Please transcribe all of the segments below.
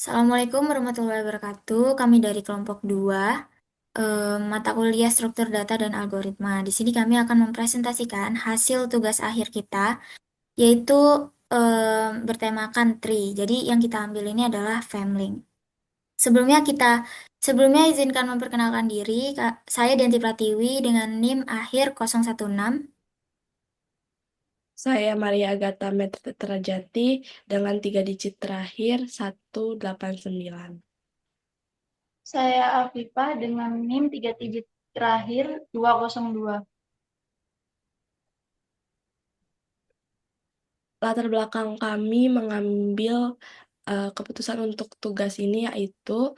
Assalamualaikum warahmatullahi wabarakatuh. Kami dari kelompok 2, mata kuliah struktur data dan algoritma. Di sini kami akan mempresentasikan hasil tugas akhir kita, yaitu bertemakan tree. Jadi yang kita ambil ini adalah Famling. Sebelumnya sebelumnya izinkan memperkenalkan diri. Saya Dianti Pratiwi dengan NIM akhir 016. Saya Maria Agatha Metrajati dengan 3 digit terakhir 189. Saya Afifah dengan NIM 3 digit terakhir 202. Latar belakang kami mengambil keputusan untuk tugas ini yaitu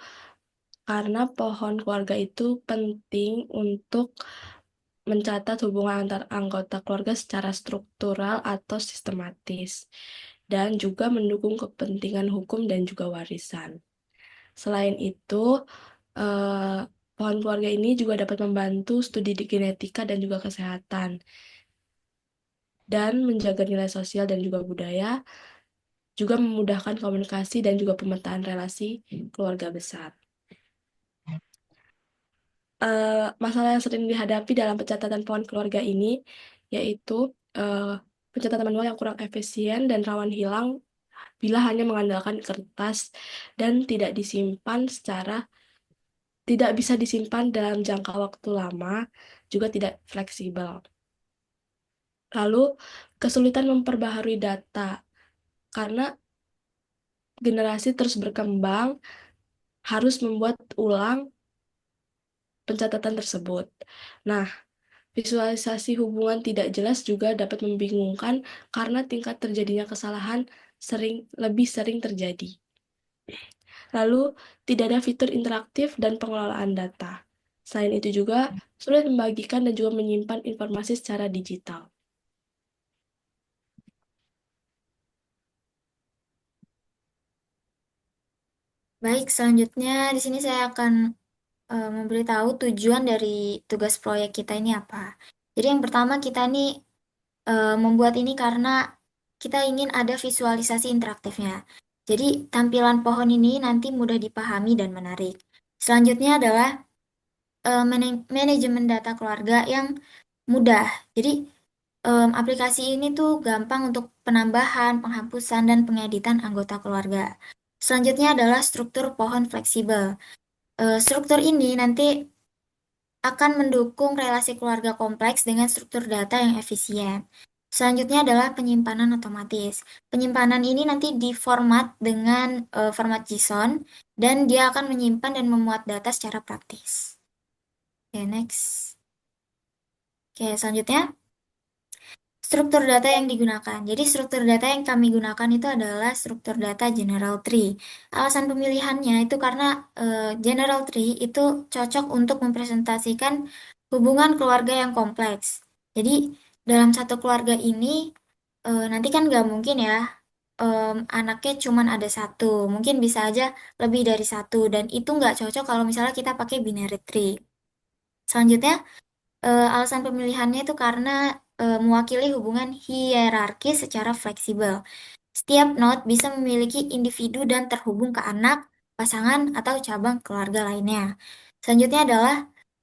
karena pohon keluarga itu penting untuk mencatat hubungan antar anggota keluarga secara struktural atau sistematis, dan juga mendukung kepentingan hukum dan juga warisan. Selain itu, eh, pohon keluarga ini juga dapat membantu studi di genetika dan juga kesehatan, dan menjaga nilai sosial dan juga budaya, juga memudahkan komunikasi dan juga pemetaan relasi keluarga besar. Masalah yang sering dihadapi dalam pencatatan pohon keluarga ini yaitu eh, pencatatan manual yang kurang efisien dan rawan hilang bila hanya mengandalkan kertas dan tidak bisa disimpan dalam jangka waktu lama, juga tidak fleksibel. Lalu, kesulitan memperbaharui data karena generasi terus berkembang, harus membuat ulang pencatatan tersebut. Nah, visualisasi hubungan tidak jelas juga dapat membingungkan karena tingkat terjadinya kesalahan lebih sering terjadi. Lalu, tidak ada fitur interaktif dan pengelolaan data. Selain itu juga, sulit membagikan dan juga menyimpan informasi secara digital. Baik, selanjutnya di sini saya akan memberitahu tujuan dari tugas proyek kita ini apa. Jadi yang pertama kita nih membuat ini karena kita ingin ada visualisasi interaktifnya. Jadi tampilan pohon ini nanti mudah dipahami dan menarik. Selanjutnya adalah manajemen data keluarga yang mudah. Jadi aplikasi ini tuh gampang untuk penambahan, penghapusan, dan pengeditan anggota keluarga. Selanjutnya adalah struktur pohon fleksibel. Struktur ini nanti akan mendukung relasi keluarga kompleks dengan struktur data yang efisien. Selanjutnya adalah penyimpanan otomatis. Penyimpanan ini nanti diformat dengan format JSON dan dia akan menyimpan dan memuat data secara praktis. Oke, next. Oke, selanjutnya struktur data yang digunakan. Jadi struktur data yang kami gunakan itu adalah struktur data general tree. Alasan pemilihannya itu karena general tree itu cocok untuk mempresentasikan hubungan keluarga yang kompleks. Jadi dalam satu keluarga ini nanti kan nggak mungkin ya anaknya cuma ada satu. Mungkin bisa aja lebih dari satu dan itu nggak cocok kalau misalnya kita pakai binary tree. Selanjutnya alasan pemilihannya itu karena mewakili hubungan hierarki secara fleksibel. Setiap node bisa memiliki individu dan terhubung ke anak, pasangan, atau cabang keluarga lainnya. Selanjutnya adalah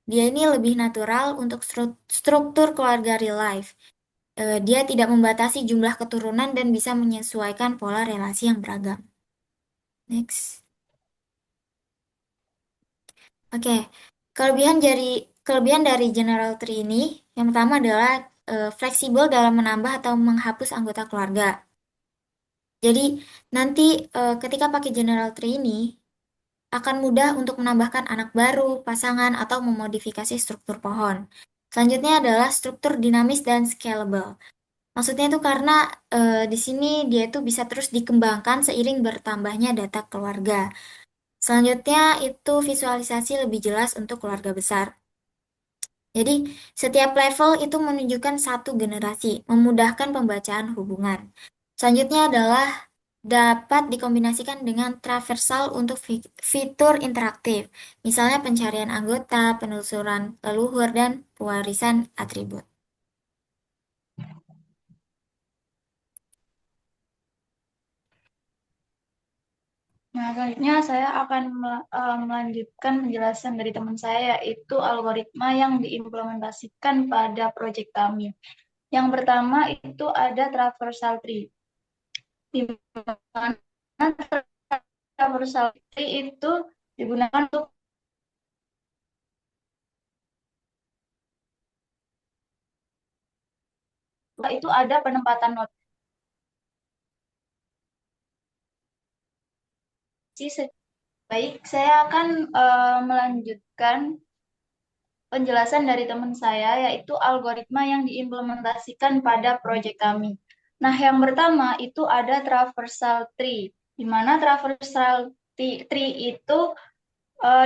dia ini lebih natural untuk struktur keluarga real life. Dia tidak membatasi jumlah keturunan dan bisa menyesuaikan pola relasi yang beragam. Next. Oke, kelebihan dari general tree ini yang pertama adalah fleksibel dalam menambah atau menghapus anggota keluarga. Jadi nanti ketika pakai general tree ini akan mudah untuk menambahkan anak baru, pasangan, atau memodifikasi struktur pohon. Selanjutnya adalah struktur dinamis dan scalable. Maksudnya itu karena di sini dia itu bisa terus dikembangkan seiring bertambahnya data keluarga. Selanjutnya itu visualisasi lebih jelas untuk keluarga besar. Jadi, setiap level itu menunjukkan satu generasi, memudahkan pembacaan hubungan. Selanjutnya adalah dapat dikombinasikan dengan traversal untuk fitur interaktif, misalnya pencarian anggota, penelusuran leluhur, dan pewarisan atribut. Nah, selanjutnya saya akan melanjutkan penjelasan dari teman saya, yaitu algoritma yang diimplementasikan pada proyek kami. Yang pertama itu ada traversal tree, di mana traversal tree itu digunakan untuk itu ada penempatan notasi. Baik, saya akan melanjutkan penjelasan dari teman saya, yaitu algoritma yang diimplementasikan pada proyek kami. Nah, yang pertama itu ada traversal tree, di mana traversal tree itu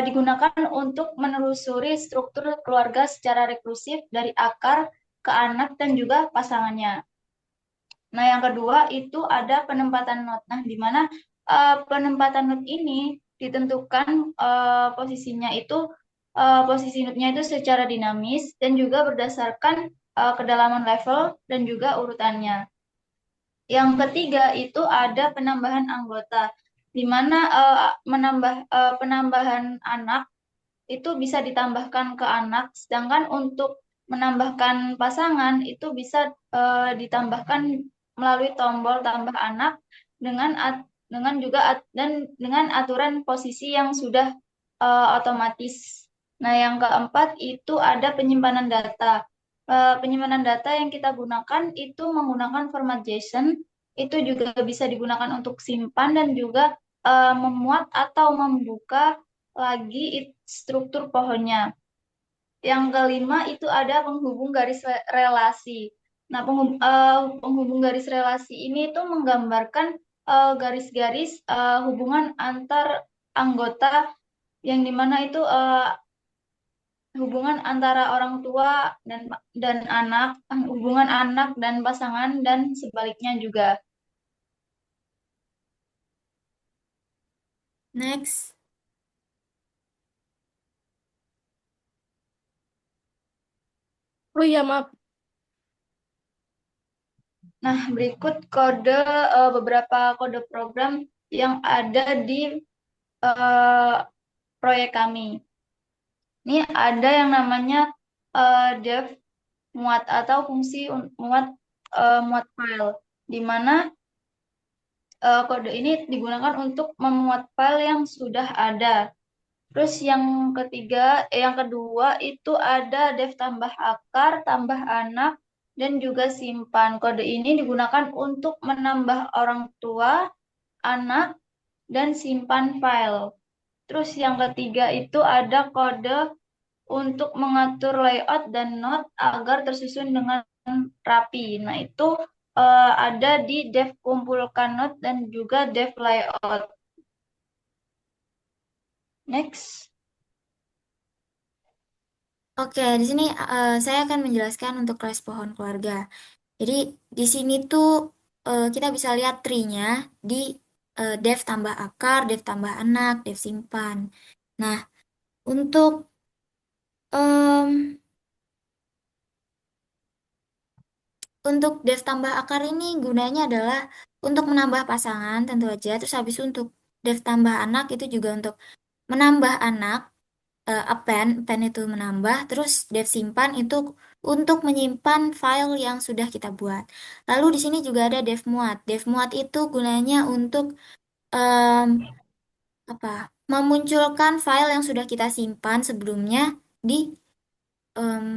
digunakan untuk menelusuri struktur keluarga secara rekursif dari akar ke anak dan juga pasangannya. Nah, yang kedua itu ada penempatan not. Nah, di mana penempatan not ini ditentukan posisinya itu posisi notnya itu secara dinamis dan juga berdasarkan kedalaman level dan juga urutannya. Yang ketiga itu ada penambahan anggota, di mana penambahan anak itu bisa ditambahkan ke anak, sedangkan untuk menambahkan pasangan itu bisa ditambahkan melalui tombol tambah anak dengan dengan juga dan dengan aturan posisi yang sudah otomatis. Nah, yang keempat itu ada penyimpanan data. Penyimpanan data yang kita gunakan itu menggunakan format JSON, itu juga bisa digunakan untuk simpan dan juga memuat atau membuka lagi struktur pohonnya. Yang kelima itu ada penghubung garis relasi. Nah, penghubung garis relasi ini itu menggambarkan garis-garis hubungan antar anggota yang dimana itu hubungan antara orang tua dan anak, hubungan anak dan pasangan dan sebaliknya juga. Next. Oh iya, maaf. Nah, berikut beberapa kode program yang ada di eh, proyek kami. Ini ada yang namanya def muat atau fungsi muat file, di mana kode ini digunakan untuk memuat file yang sudah ada. Terus yang kedua itu ada def tambah akar, tambah anak, dan juga simpan. Kode ini digunakan untuk menambah orang tua, anak, dan simpan file. Terus yang ketiga itu ada kode untuk mengatur layout dan note agar tersusun dengan rapi. Nah, itu ada di dev kumpulkan note dan juga dev layout. Next. Oke, di sini saya akan menjelaskan untuk kelas pohon keluarga. Jadi di sini tuh kita bisa lihat tree-nya di dev tambah akar, dev tambah anak, dev simpan. Nah, untuk em, untuk dev tambah akar ini gunanya adalah untuk menambah pasangan tentu aja. Terus habis itu untuk dev tambah anak itu juga untuk menambah anak, append itu menambah, terus dev simpan itu untuk menyimpan file yang sudah kita buat. Lalu di sini juga ada dev muat. Dev muat itu gunanya untuk em, apa? Memunculkan file yang sudah kita simpan sebelumnya di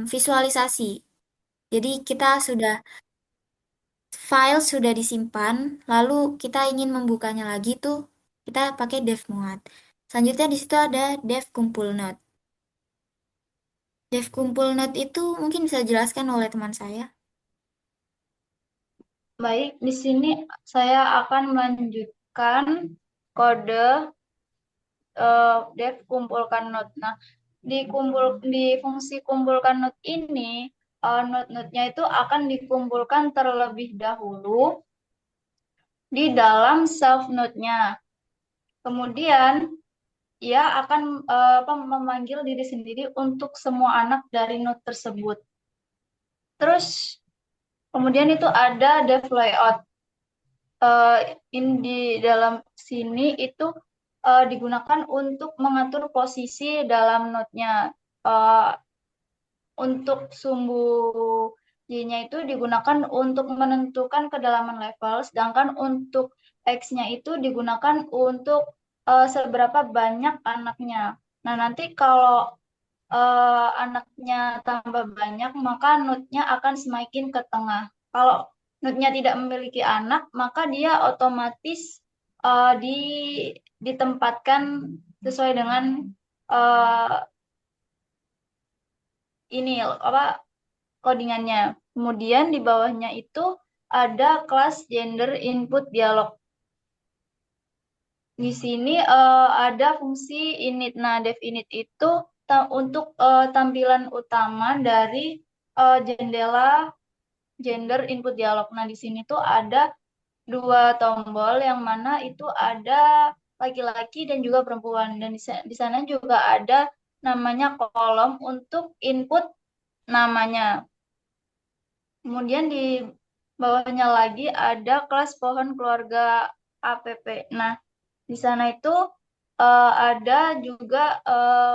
visualisasi. Jadi kita sudah file sudah disimpan, lalu kita ingin membukanya lagi tuh, kita pakai dev muat. Selanjutnya di situ ada dev kumpul note. Dev kumpul note itu mungkin bisa dijelaskan oleh teman saya. Baik, di sini saya akan melanjutkan kode dev kumpulkan note. Nah, di fungsi kumpulkan note ini, note-note-nya itu akan dikumpulkan terlebih dahulu di dalam self note-nya. Kemudian ia akan memanggil diri sendiri untuk semua anak dari note tersebut. Terus kemudian itu ada dev layout. Di dalam sini itu digunakan untuk mengatur posisi dalam node-nya. Eh, untuk sumbu Y-nya itu digunakan untuk menentukan kedalaman level, sedangkan untuk X-nya itu digunakan untuk seberapa banyak anaknya. Nah, nanti kalau anaknya tambah banyak, maka node-nya akan semakin ke tengah. Kalau node-nya tidak memiliki anak, maka dia otomatis ditempatkan sesuai dengan uh, ini apa codingannya. Kemudian di bawahnya itu ada kelas gender input dialog. Di sini ada fungsi init. Nah, def init itu untuk tampilan utama dari jendela gender input dialog. Nah, di sini tuh ada dua tombol yang mana itu ada laki-laki dan juga perempuan. Dan di sana juga ada namanya kolom untuk input namanya. Kemudian di bawahnya lagi ada kelas pohon keluarga app. Nah, di sana itu ada juga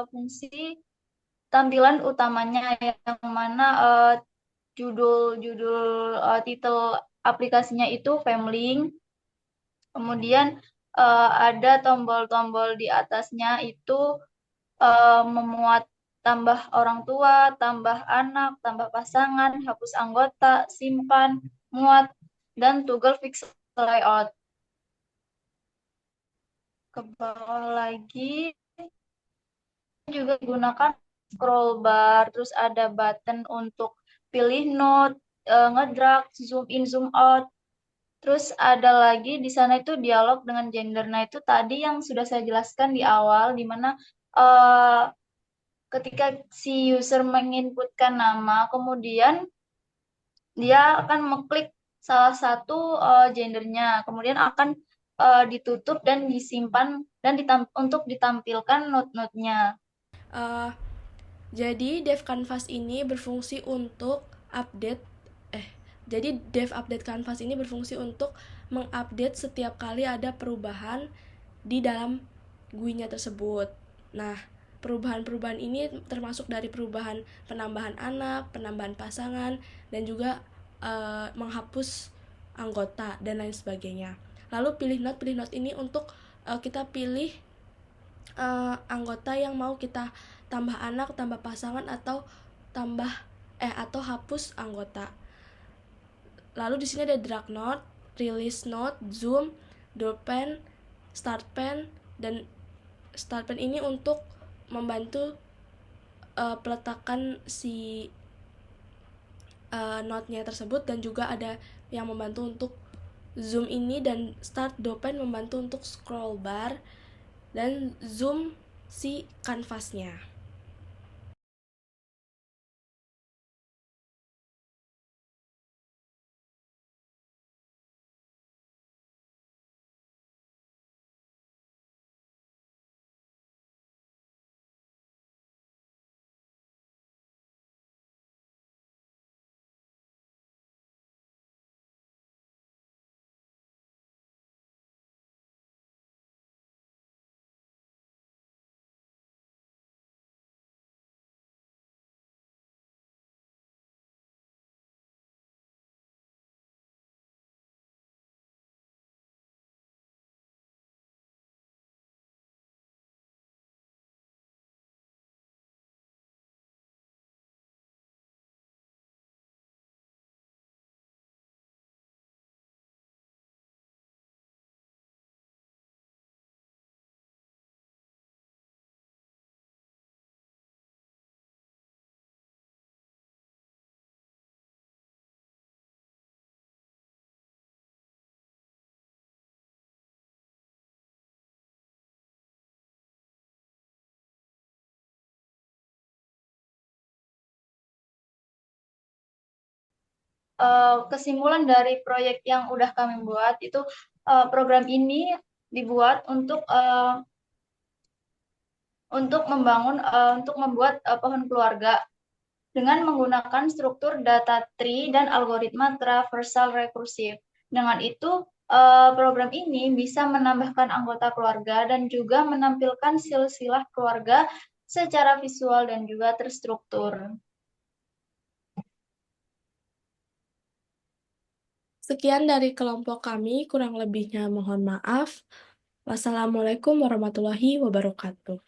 fungsi tampilan utamanya yang mana judul-judul title aplikasinya itu family. Kemudian ada tombol-tombol di atasnya itu memuat tambah orang tua, tambah anak, tambah pasangan, hapus anggota, simpan, muat, dan toggle fix layout. Ke bawah lagi juga digunakan scroll bar, terus ada button untuk pilih node, ngedrag, zoom in, zoom out. Terus ada lagi di sana itu dialog dengan gender. Nah, itu tadi yang sudah saya jelaskan di awal, di mana ketika si user menginputkan nama, kemudian dia akan mengklik salah satu gendernya, kemudian akan ditutup dan disimpan dan untuk ditampilkan node-node-nya. Eh, jadi dev canvas ini berfungsi untuk update jadi dev update canvas ini berfungsi untuk mengupdate setiap kali ada perubahan di dalam GUI-nya tersebut. Nah, perubahan-perubahan ini termasuk dari perubahan penambahan anak, penambahan pasangan, dan juga menghapus anggota dan lain sebagainya. Lalu pilih node ini untuk kita pilih anggota yang mau kita tambah anak, tambah pasangan, atau atau hapus anggota. Lalu di sini ada drag node, release node, zoom, door pen, start pen, dan start pen ini untuk membantu peletakan si node-nya tersebut, dan juga ada yang membantu untuk zoom ini, dan start door pen membantu untuk scroll bar dan zoom si kanvasnya. Kesimpulan dari proyek yang udah kami buat itu program ini dibuat untuk membuat pohon keluarga dengan menggunakan struktur data tree dan algoritma traversal rekursif. Dengan itu program ini bisa menambahkan anggota keluarga dan juga menampilkan silsilah keluarga secara visual dan juga terstruktur. Sekian dari kelompok kami, kurang lebihnya mohon maaf. Wassalamualaikum warahmatullahi wabarakatuh.